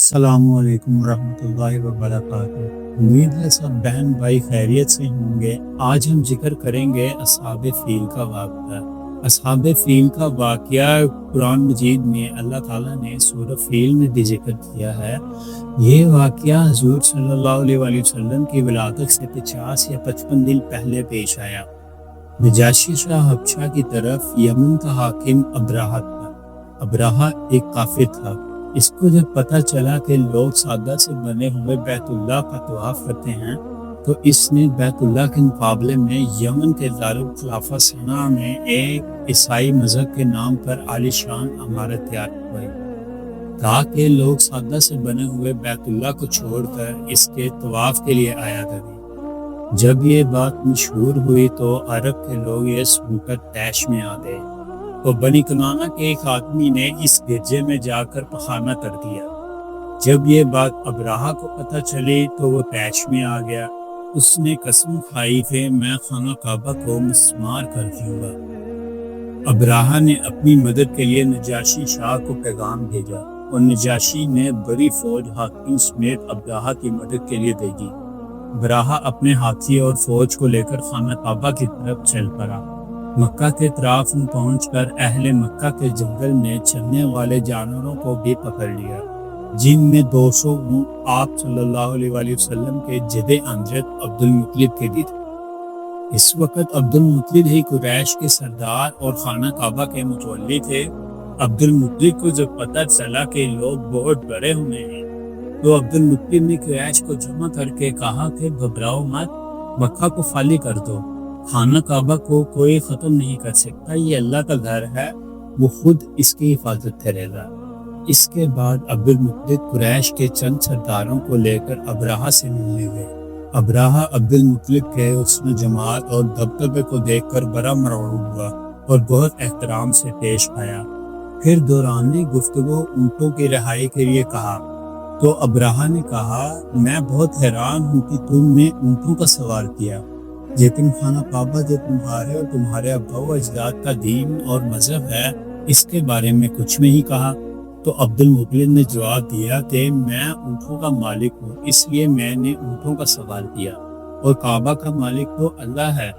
السلام علیکم ورحمۃ اللہ وبرکاتہ۔ امید ہے سب بہن بھائی خیریت سے ہوں گے۔ آج ہم ذکر کریں گے اصحاب فیل کا واقعہ۔ اصحاب فیل کا واقعہ قرآن مجید میں اللہ تعالیٰ نے سورہ فیل میں بھی ذکر کیا ہے۔ یہ واقعہ حضور صلی اللہ علیہ وسلم کی ولادت سے 50 یا 55 دن پہلے پیش آیا۔ نجاشی شاہ حبشہ کی طرف یمن کا حاکم ابرہہ تھا۔ ابرہہ ایک کافر تھا۔ اس کو جب پتہ چلا کہ لوگ سادہ سے بنے ہوئے بیت اللہ کا طواف کرتے ہیں تو اس نے بیت اللہ کے مقابلے میں یمن کے دارالخلافہ صنعا میں ایک عیسائی مذہب کے نام پر عالی شان عمارت تیار کروائی تاکہ لوگ سادہ سے بنے ہوئے بیت اللہ کو چھوڑ کر اس کے طواف کے لیے آیا کریں۔ جب یہ بات مشہور ہوئی تو عرب کے لوگ یہ سن کر طیش میں آ گئے۔ تو بنی کنانہ کے ایک آدمی نے اس گرجے میں جا کر پخانہ کر دیا۔ جب یہ بات ابرہہ کو پتہ چلی تو وہ طیش میں آ گیا۔ اس نے قسم کھائی کہ میں خانہ کعبہ کو مسمار کر دوں گا۔ ابرہہ نے اپنی مدد کے لیے نجاشی شاہ کو پیغام بھیجا اور نجاشی نے بڑی فوج ہاتھیوں سمیت ابرہہ کی مدد کے لیے بھیجی۔ ابرہہ اپنے ہاتھی اور فوج کو لے کر خانہ کعبہ کی طرف چل پڑا۔ مکہ کے اطراف میں پہنچ کر اہل مکہ کے جنگل میں چلنے والے جانوروں کو بھی پکڑ لیا، جن میں 200 اونٹ آپ صلی اللہ علیہ وسلم کے جد امجد عبد المطلب کے بھی تھے۔ اس وقت عبد المطلب ہی قریش کے سردار اور خانہ کعبہ کے متولی تھے۔ عبد المطلب کو جب پتہ چلا کہ لوگ بہت بڑے ہوئے ہیں تو عبد المطلب نے قریش کو جمع کر کے کہا کہ گھبراؤ مت، مکہ کو خالی کر دو۔ خانہ کعبہ کو کوئی ختم نہیں کر سکتا، یہ اللہ کا گھر ہے، وہ خود اس کی حفاظت کرے گا۔ اس کے بعد عبد المطلب قریش کے چند سرداروں کو لے کر ابرہہ سے ملنے گئے۔ ابرہہ عبد المطلب کے حسن جمال اور دبدبے کو دیکھ کر بڑا مرعوب ہوا اور بہت احترام سے پیش آیا۔ پھر دوران گفتگو اونٹوں کی رہائی کے لیے کہا تو ابرہہ نے کہا، میں بہت حیران ہوں کہ تم نے اونٹوں کا سوال کیا، لیکن خانہ کعبہ جو تمہارے اور تمہارے ابا و اجداد کا دین اور مذہب ہے، اس کے بارے میں کچھ نہیں کہا۔ تو عبد المطلب نے جواب دیا کہ میں اونٹوں کا مالک ہوں، اس لیے میں نے اونٹوں کا سوال کیا، اور کعبہ کا مالک تو اللہ ہے،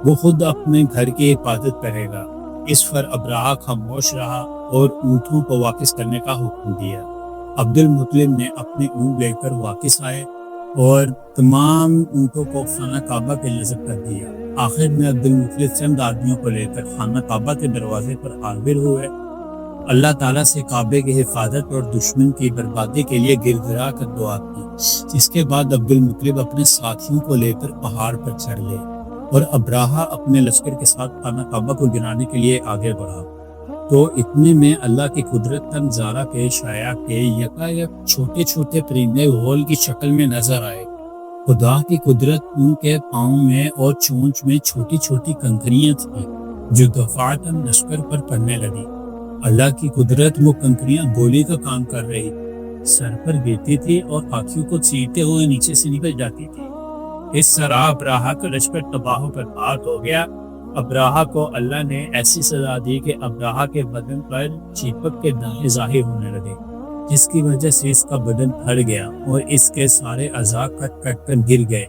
وہ خود اپنے گھر کی حفاظت کرے گا۔ اس پر ابرہہ خاموش رہا اور اونٹوں کو واپس کرنے کا حکم دیا۔ عبد المطلب نے اپنے اونٹ لے کر واپس آئے اور تمام اونٹوں کو خانہ کعبہ کے نزد کر دیا۔ آخر میں عبد المطلب چند آدمیوں کو لے کر خانہ کعبہ کے دروازے پر حاضر ہوئے، اللہ تعالیٰ سے کعبے کی حفاظت اور دشمن کی بربادی کے لیے گر گرا کر دعا کی۔ اس کے بعد عبد المطلب اپنے ساتھیوں کو لے کر پہاڑ پر چڑھ گئے اور ابرہہ اپنے لشکر کے ساتھ خانہ کعبہ کو گرانے کے لیے آگے بڑھا۔ تو اتنے میں اللہ کی قدرت کا نظارہ پیش آیا کہ یکایک چھوٹے چھوٹے پرندے غول کی شکل میں نظر آئے۔ خدا کی قدرت، ان کے پاؤں میں اور چونچ میں چھوٹی چھوٹی کنکریاں تھیں جو دفعتاً لشکر پر پڑنے لگی۔ اللہ کی قدرت، وہ کنکریاں گولی کا کام کر رہی سر پر گرتی تھی اور ہاتھیوں کو چیرتے ہوئے نیچے سے نکل جاتی تھی۔ اس طرح ابرہہ کا لشکر تباہ و برباد ہو گیا۔ ابرہہ کو اللہ نے ایسی سزا دی کہ ابرہہ کے بدن پر چیپک کے دانے ظاہر ہونے لگے، جس کی وجہ سے اس کا بدن پھٹ گیا اور اس کے سارے اعضاء کٹ کٹ کر گر گئے۔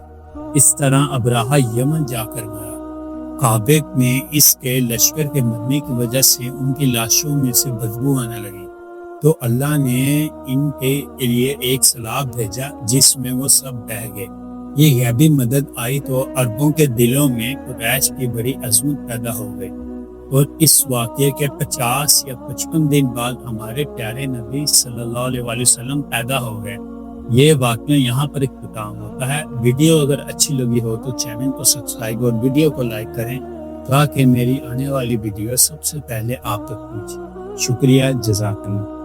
اس طرح ابرہہ یمن جا کر گیا۔ کعبے میں اس کے لشکر کے مرنے کی وجہ سے ان کی لاشوں میں سے بدبو آنے لگی، تو اللہ نے ان کے لیے ایک سیلاب بھیجا جس میں وہ سب بہہ گئے۔ یہ غیبی مدد آئی تو عربوں کے دلوں میں قریش کی بڑی عظمت پیدا ہو گئی، اور اس واقعے کے 50 یا 55 دن بعد ہمارے پیارے نبی صلی اللہ علیہ وسلم پیدا ہو گئے۔ یہ واقعہ یہاں پر اختتام ہوتا ہے۔ ویڈیو اگر اچھی لگی ہو تو چینل کو سبسکرائب اور ویڈیو کو لائک کریں تاکہ میری آنے والی ویڈیو سب سے پہلے آپ تک پہنچے۔ شکریہ، جزاک اللہ۔